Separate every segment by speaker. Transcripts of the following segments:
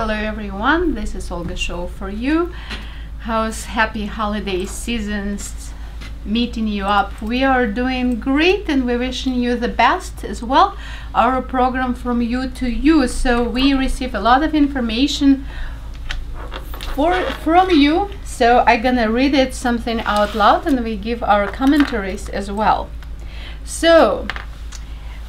Speaker 1: Hello everyone, this is Olga show for you. How's happy holiday seasons meeting you up? We are doing great and we're wishing you the best as well. Our program from you to you, so we receive a lot of information from you, so I'm gonna read it something out loud and we give our commentaries as well. So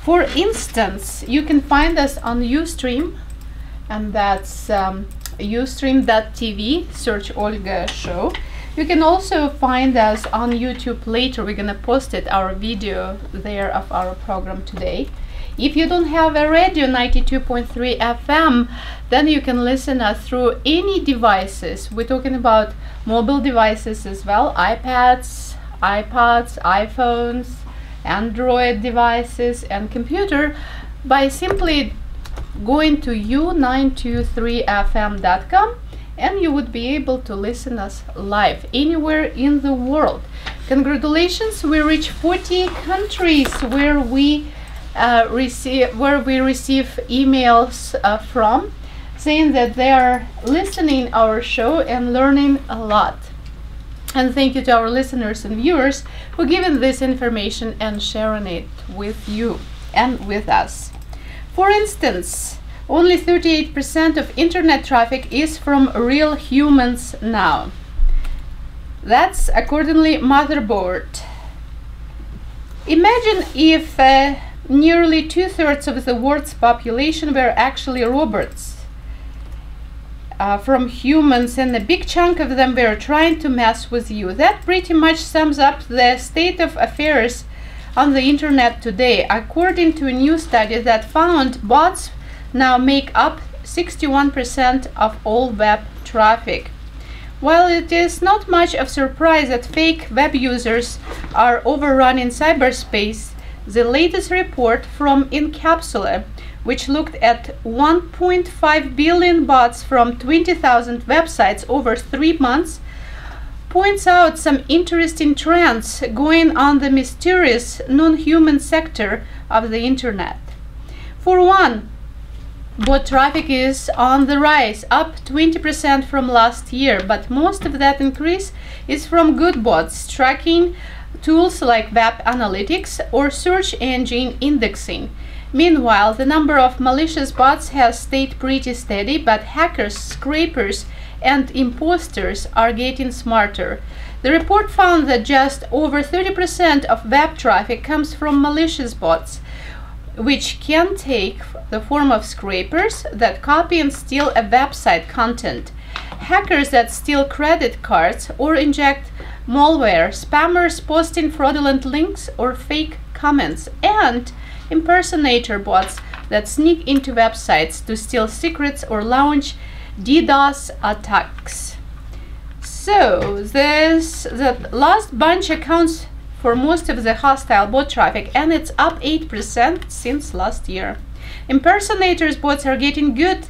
Speaker 1: for instance, you can find us on Ustream, and that's ustream.tv, search Olga show. You can also find us on YouTube later. We're gonna post it, our video there of our program today. If you don't have a radio 92.3 FM, then you can listen us through any devices. We're talking about mobile devices as well, iPads, iPods, iPhones, Android devices and computer, by simply going to u923fm.com, and you would be able to listen us live anywhere in the world. Congratulations, we reached 40 countries where we receive emails from, saying that they are listening our show and learning a lot. And thank you to our listeners and viewers who given this information and sharing it with you and with us. For instance, only 38% of internet traffic is from real humans now. That's accordingly Motherboard. Imagine if nearly 2/3 of the world's population were actually robots from humans, and a big chunk of them were trying to mess with you. That pretty much sums up the state of affairs on the internet today, according to a new study that found bots now make up 61% of all web traffic. While it is not much of a surprise that fake web users are overrunning cyberspace, the latest report from Incapsula, which looked at 1.5 billion bots from 20,000 websites over 3 months, points out some interesting trends going on the mysterious non-human sector of the internet. For one, bot traffic is on the rise, up 20% from last year, but most of that increase is from good bots tracking tools like web analytics or search engine indexing. Meanwhile, the number of malicious bots has stayed pretty steady, but hackers, scrapers, and imposters are getting smarter. The report found that just over 30% of web traffic comes from malicious bots, which can take the form of scrapers that copy and steal a website content, hackers that steal credit cards or inject malware, spammers posting fraudulent links or fake comments, and impersonator bots that sneak into websites to steal secrets or launch DDoS attacks. So the last bunch accounts for most of the hostile bot traffic, and it's up 8% since last year. Impersonators bots are getting good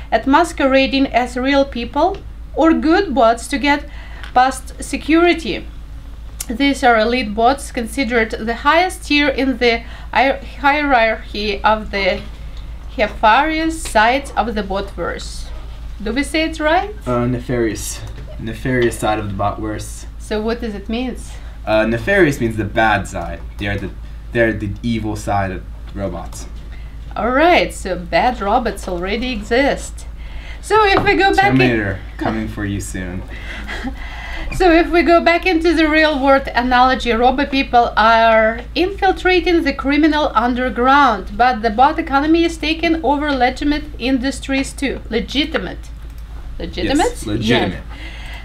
Speaker 1: at masquerading as real people or good bots to get past security. These are elite bots considered the highest tier in the hierarchy of the nefarious sides of the botverse. Do we say it right?
Speaker 2: Nefarious side of the botverse.
Speaker 1: So what does it mean?
Speaker 2: Nefarious means the bad side. They're the evil side of robots.
Speaker 1: All right, so bad robots already exist. So if we go back,
Speaker 2: Terminator coming for you soon.
Speaker 1: So if we go back into the real world analogy, robot people are infiltrating the criminal underground, but the bot economy is taking over legitimate industries too. Legitimate?
Speaker 2: Yes, legitimate.
Speaker 1: Yeah.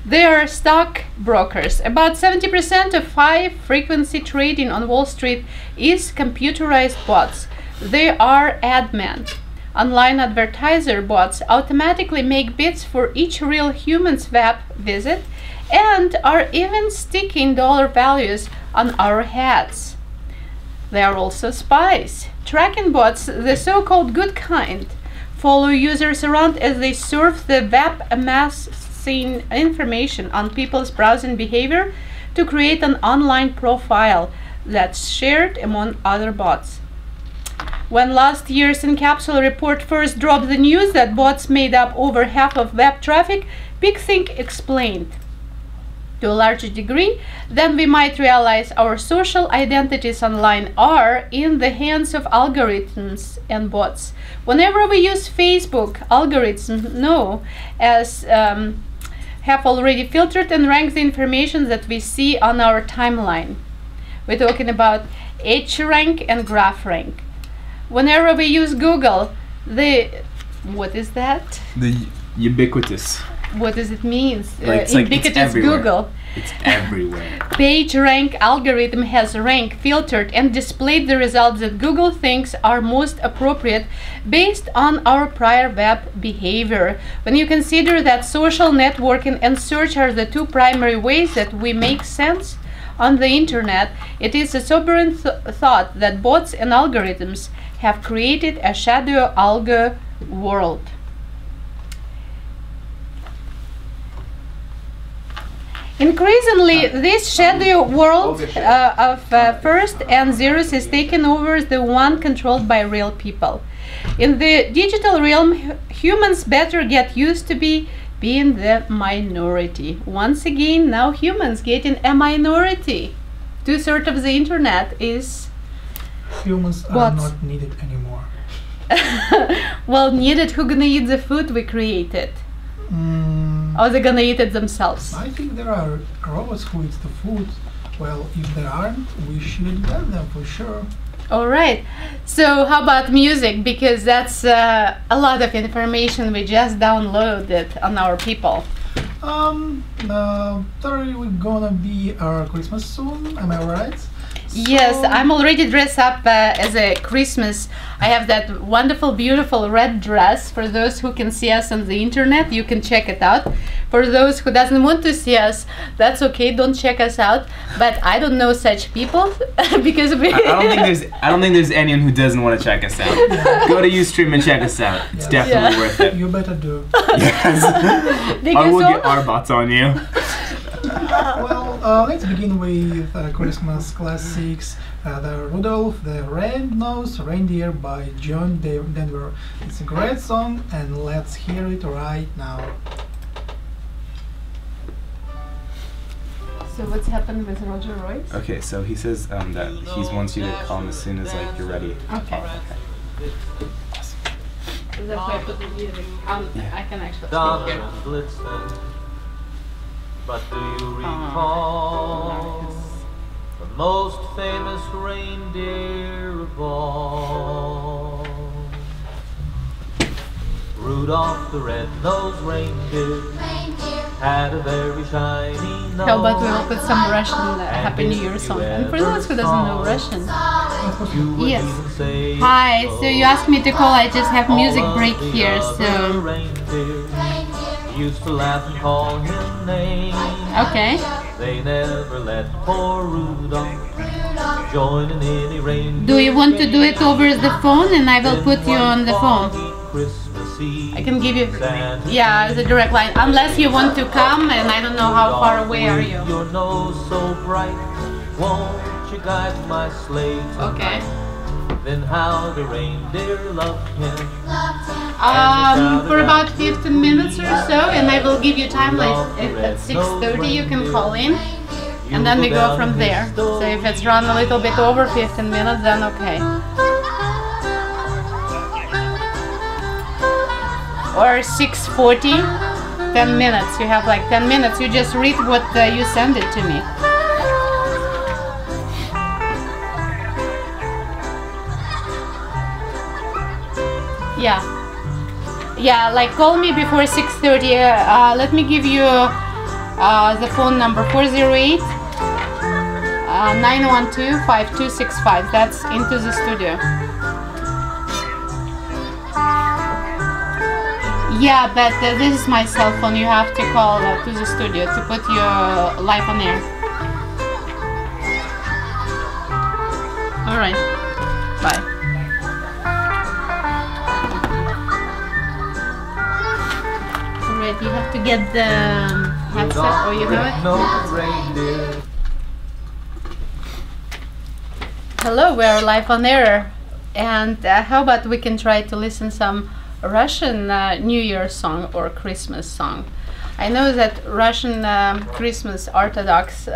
Speaker 1: They are stock brokers. About 70% of high-frequency trading on Wall Street is computerized bots. They are admin. Online advertiser bots automatically make bids for each real human's web visit and are even sticking dollar values on our heads. They are also spies. Tracking bots, the so-called good kind, follow users around as they surf the web, amassing information on people's browsing behavior to create an online profile that's shared among other bots. When last year's Encapsula report first dropped the news that bots made up over half of web traffic, BigThink explained. To a larger degree, then we might realize our social identities online are in the hands of algorithms and bots. Whenever we use Facebook, algorithms know as have already filtered and ranked the information that we see on our timeline. We're talking about HRank and GraphRank. Whenever we use Google, what is that?
Speaker 2: The ubiquitous.
Speaker 1: What does it mean?
Speaker 2: It's
Speaker 1: ubiquitous Google.
Speaker 2: It's everywhere.
Speaker 1: PageRank algorithm has ranked, filtered, and displayed the results that Google thinks are most appropriate based on our prior web behavior. When you consider that social networking and search are the two primary ways that we make sense on the internet, it is a sobering thought that bots and algorithms have created a shadow algo world. Increasingly, this shadow world of first and zeros is taken over the one controlled by real people. In the digital realm, humans better get used to being the minority. Once again, now humans getting a minority. 2/3 of the internet is
Speaker 3: humans are not needed anymore.
Speaker 1: Well, needed. Who gonna eat the food we created? Or they're gonna eat it themselves?
Speaker 3: I think there are robots who eat the food. Well, if there aren't, we should have them for sure.
Speaker 1: All right. So how about music? Because that's a lot of information we just downloaded on our people.
Speaker 3: We're gonna be our Christmas soon. Am I right?
Speaker 1: Yes, I'm already dressed up as a Christmas. I have that wonderful, beautiful red dress. For those who can see us on the internet, you can check it out. For those who doesn't want to see us, that's okay. Don't check us out. But I don't know such people because we.
Speaker 2: I don't think there's anyone who doesn't want to check us out. Go to Ustream and check us out. It's definitely worth it.
Speaker 3: You better do.
Speaker 2: Yes. Or we'll get our bots on you.
Speaker 3: Well, let's begin with Christmas classics. The Rudolph the Red-Nosed Reindeer by John Denver. It's a great song, and let's hear it right now.
Speaker 1: So what's happened with Roger Royce?
Speaker 2: Okay, so he says that he wants you to call him as soon as you're ready.
Speaker 1: Okay.
Speaker 2: Awesome.
Speaker 1: That's why I put the music. I can actually speak here.
Speaker 4: But do you recall the most famous reindeer of all? Rudolph the red-nosed reindeer had a very shiny nose.
Speaker 1: How about we will put some Russian Happy New Year song? And for those who doesn't know Russian. Yes. Hi, so you asked me to call, I just have music break here, so...
Speaker 4: Used to laugh and call him names.
Speaker 1: Okay.
Speaker 4: They never let poor Rudolph join in any reindeer.
Speaker 1: Do you want to do it over the phone and I will put you on the phone? I can give you, yeah, the direct line. Unless you want to come and I don't know how far away are you.
Speaker 4: Your nose so bright, won't you guide my sleigh tonight?
Speaker 1: Okay.
Speaker 4: Then how the reindeer loved him.
Speaker 1: For about 15 minutes or so, and I will give you time, like at 6:30 you can call in, and then we go from there. So if it's run a little bit over 15 minutes, then okay. Or 6:40, 10 minutes. You have like 10 minutes. You just read what you send it to me. Yeah, like call me before 6:30. Let me give you the phone number 408 912 5265. That's into the studio. Yeah, but this is my cell phone. You have to call to the studio to put your live on air. All right. Bye. You have to get the headset, or you have it? Hello, we are live on air. And how about we can try to listen some Russian New Year song or Christmas song. I know that Russian Christmas Orthodox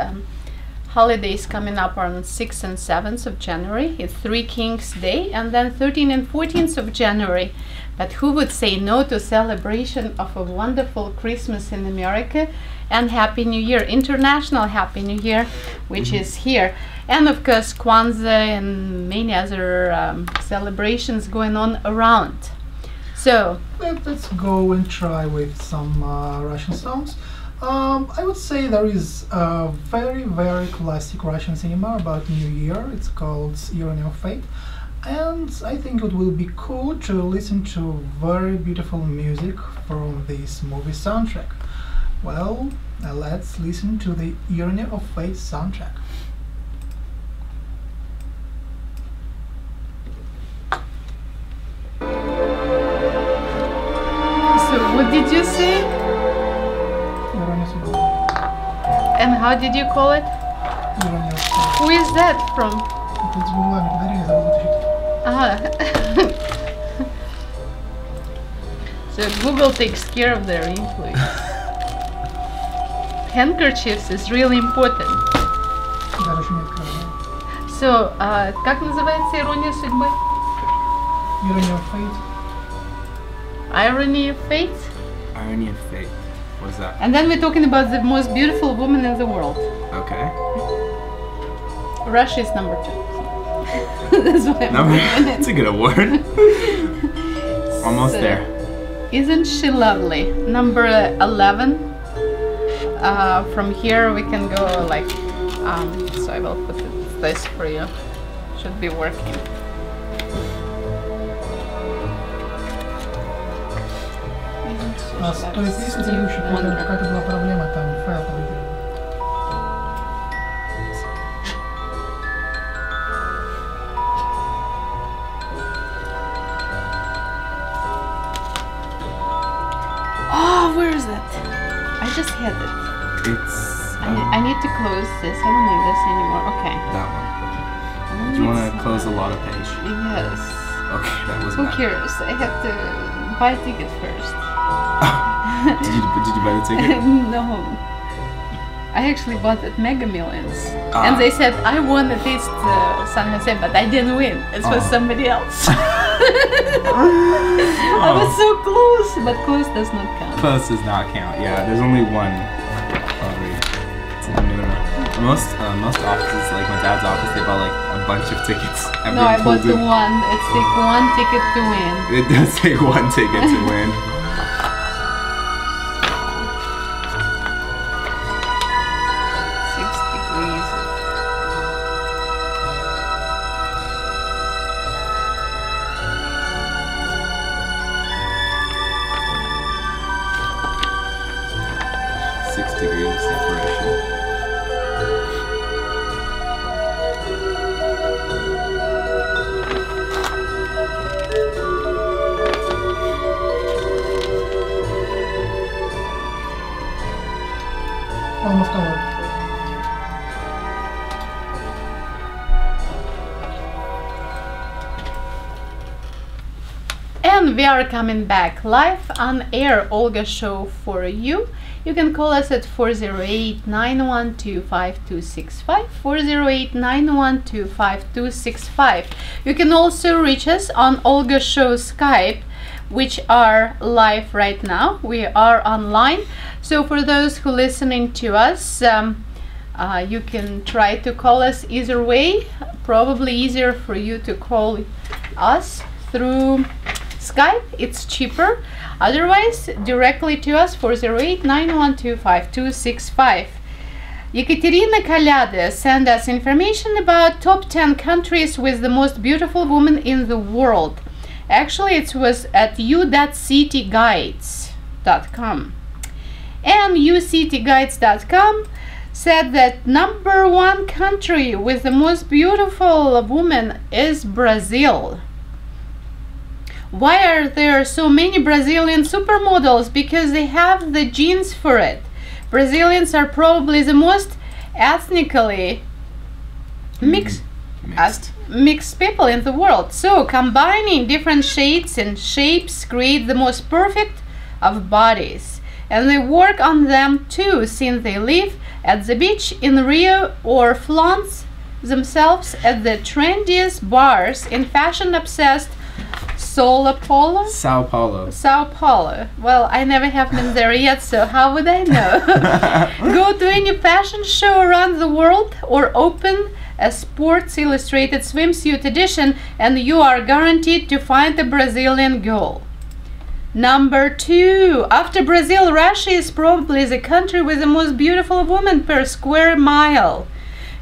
Speaker 1: holiday is coming up on 6th and 7th of January. It's Three Kings Day, and then 13th and 14th of January. But who would say no to celebration of a wonderful Christmas in America and Happy New Year, International Happy New Year, which is here. And of course Kwanzaa and many other celebrations going on around. So
Speaker 3: let's go and try with some Russian songs. I would say there is a very, very classic Russian cinema about New Year. It's called Irony of Fate. And I think it will be cool to listen to very beautiful music from this movie soundtrack. Well, let's listen to the Irony of Fate soundtrack.
Speaker 1: So what did you say? And how did you call it? Who is that from? So Google takes care of their employees. Handkerchiefs is really important. So, как называется ирония судьбы?
Speaker 3: Irony of Fate.
Speaker 1: Irony of fate.
Speaker 2: Irony of fate. What is that?
Speaker 1: And then we're talking about the most beautiful woman in the world.
Speaker 2: Okay.
Speaker 1: Russia is number 2. That's why
Speaker 2: That's a good award. Almost
Speaker 1: So,
Speaker 2: there.
Speaker 1: Isn't she lovely? Number 11. From here we can go like, so I will put this for you. Should be working.
Speaker 3: С той песней предыдущей какая-то была проблема, там файл полетел.
Speaker 1: Oh, where is it? I just had it.
Speaker 2: It's
Speaker 1: I need to close this. I don't need this anymore. Okay.
Speaker 2: that one. Do you want to close a lot of page?
Speaker 1: Yes.
Speaker 2: Okay, that was
Speaker 1: Who
Speaker 2: bad.
Speaker 1: cares? I have to buy a ticket first.
Speaker 2: Did you buy the ticket?
Speaker 1: No. I actually bought at Mega Millions. And they said I won at least San Jose, but I didn't win. It was somebody else. I was so close, but close does not count.
Speaker 2: Close does not count. Yeah, there's only one. It's a new one. Most offices, like my dad's office, they bought like a bunch of tickets.
Speaker 1: No, I bought the one. It's take one ticket to win.
Speaker 2: It does take one ticket to win.
Speaker 1: 6 degrees.
Speaker 2: Degrees separation.
Speaker 3: Almost over.
Speaker 1: And we are coming back live on air Olga show for you. You can call us at 408-912-5265, 408-912-5265. You can also reach us on Olga show Skype, which are live right now. We are online. So for those who listening to us, you can try to call us either way. Probably easier for you to call us through Skype, it's cheaper. Otherwise, directly to us, 408-912-5265. Yekaterina Kalyada sent us information about top 10 countries with the most beautiful woman in the world. Actually, it was at u.cityguides.com. And ucityguides.com said that number 1 country with the most beautiful woman is Brazil. Why are there so many Brazilian supermodels? Because they have the genes for it. Brazilians are probably the most ethnically mixed. mixed people in the world. So combining different shades and shapes create the most perfect of bodies. And they work on them too, since they live at the beach in Rio or flaunt themselves at the trendiest bars in fashion-obsessed Sao Paulo. Well, I never have been there yet, so how would I know? Go to any fashion show around the world or open a Sports Illustrated swimsuit edition and you are guaranteed to find a Brazilian girl. Number 2. After Brazil, Russia is probably the country with the most beautiful woman per square mile.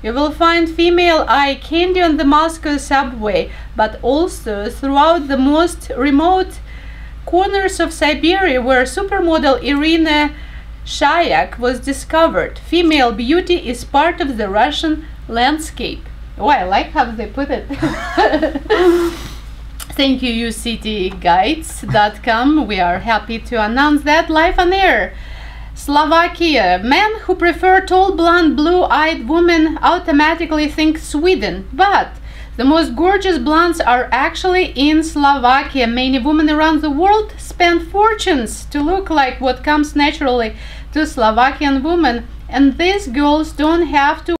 Speaker 1: You will find female eye candy on the Moscow subway, but also throughout the most remote corners of Siberia where supermodel Irina Shayk was discovered. Female beauty is part of the Russian landscape. Oh, I like how they put it. Thank you, ucityguides.com. We are happy to announce that live on air. Slovakia. Men who prefer tall, blonde, blue-eyed women automatically think Sweden. But the most gorgeous blondes are actually in Slovakia. Many women around the world spend fortunes to look like what comes naturally to Slovakian women. And these girls don't have to